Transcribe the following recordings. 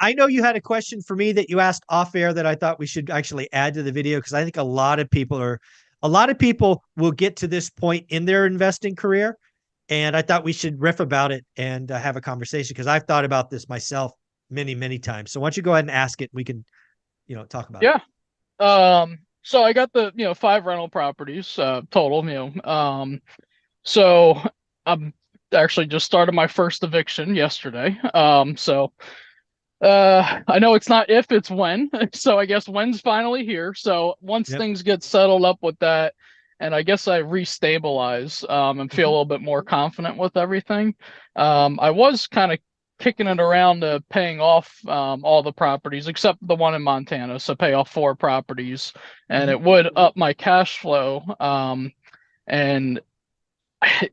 I know you had a question for me that you asked off air that I thought we should actually add to the video, because I think a lot of people will get to this point in their investing career, and I thought we should riff about it and have a conversation, because I've thought about this myself many, many times. So why don't you go ahead and ask it? We can, talk about it. Yeah. So I got the, 5 rental properties, total, so I'm actually just started my first eviction yesterday. I know it's not if, it's when. So I guess when's finally here. So once Yep. things get settled up with that, and I guess I restabilize, and feel a Mhm. little bit more confident with everything. I was kind of kicking it around to paying off all the properties except the one in Montana. So pay off 4 properties, and Mhm. it would up my cash flow. And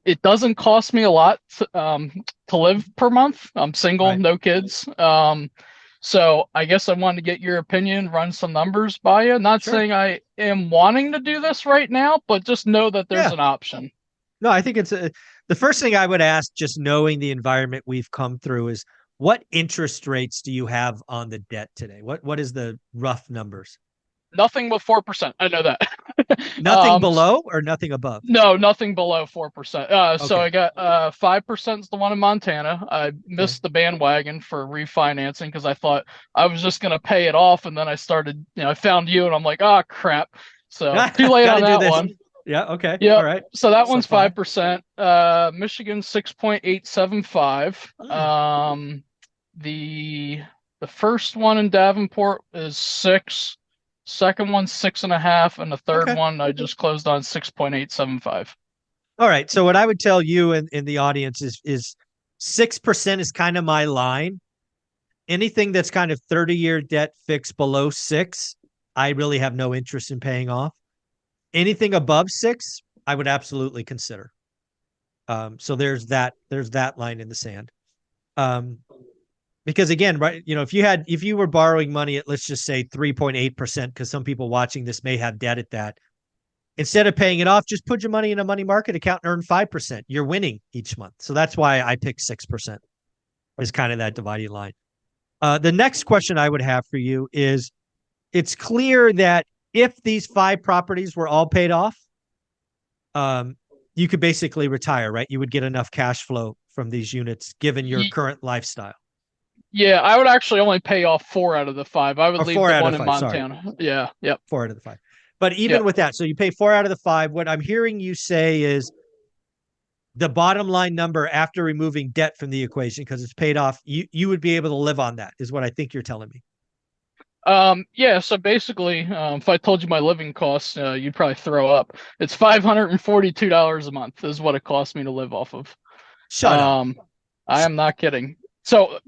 it doesn't cost me a lot to live per month. I'm single, Right. no kids. So I guess I wanted to get your opinion, run some numbers by you. Not Sure. saying I am wanting to do this right now, but just know that there's Yeah. an option. No, I think the first thing I would ask, just knowing the environment we've come through, is what interest rates do you have on the debt today? What is the rough numbers? Nothing with 4%. I know that. Nothing below or nothing above? No, nothing below 4%. So Okay. I got 5% is the one in Montana. I Okay. missed the bandwagon for refinancing because I thought I was just gonna pay it off, and then I found you, and I'm like, oh crap. So too late Got on to do that this. one. Yeah. Okay. All Yep. right. So that So one's five. 5%. Michigan 6.875. Hmm. The the first one in Davenport is 6. Second one 6.5, and the third Okay. one I just closed on 6.875. All right. So what I would tell you in the audience is 6% is kind of my line. Anything that's kind of 30-year debt fixed below six, I really have no interest in paying off. Anything above six, I would absolutely consider. So there's that line in the sand. Um, because again, right, if you were borrowing money at, let's just say, 3.8%, because some people watching this may have debt at that, instead of paying it off, just put your money in a money market account and earn 5%. You're winning each month. So that's why I picked 6% is kind of that dividing line. The next question I would have for you is, it's clear that if these 5 properties were all paid off, um, you could basically retire, right? You would get enough cash flow from these units given your current lifestyle. Yeah, I would actually only pay off 4 out of the 5. I would Or leave four the out one of in five. Sorry, Montana. Yeah, yep, 4 out of the 5. But even yep. with that, so you pay 4 out of the 5. What I'm hearing you say is the bottom line number after removing debt from the equation, because it's paid off, you would be able to live on that, is what I think you're telling me. Yeah, so basically, if I told you my living costs, you'd probably throw up. It's $542 a month is what it costs me to live off of. Shut up. Um, I am not kidding. So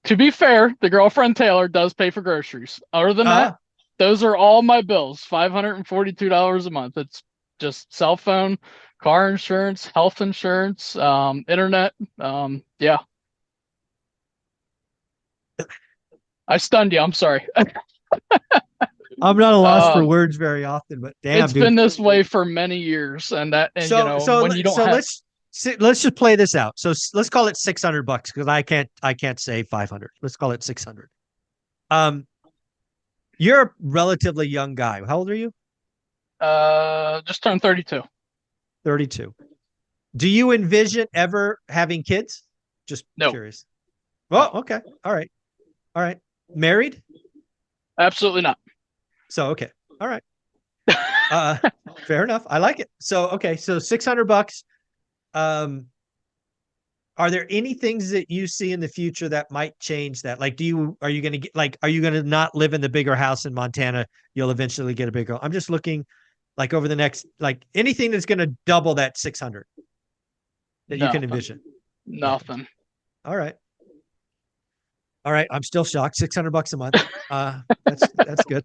to be fair, the girlfriend Taylor does pay for groceries. Other than that, Uh, those are all my bills. $542 a month. It's just cell phone, car insurance, health insurance, internet. Yeah, I stunned you. I'm sorry. I'm not a loss for Um, words very often, but damn, it's dude. been this way for many years, and So so when you don't so have. let's just play this out. So let's call it $600, because I can't say 500. Let's call it 600. Um, you're a relatively young guy. How old are you? Just turned 32. 32. Do you envision ever having kids? Just No, curious. no, Oh, okay. All right. All right. Married? absolutely not. So okay. All right. Uh, fair enough. I like it. So okay. So $600. Um, are there any things that you see in the future that might change that? Like, are you going to get, like, are you going to not live in the bigger house in Montana? You'll eventually get a bigger. I'm just looking, like, over the next, like, anything that's going to double that 600 that you can Nothing. envision. Nothing. Nothing. All right. All right. I'm still shocked. $600 a month. That's good.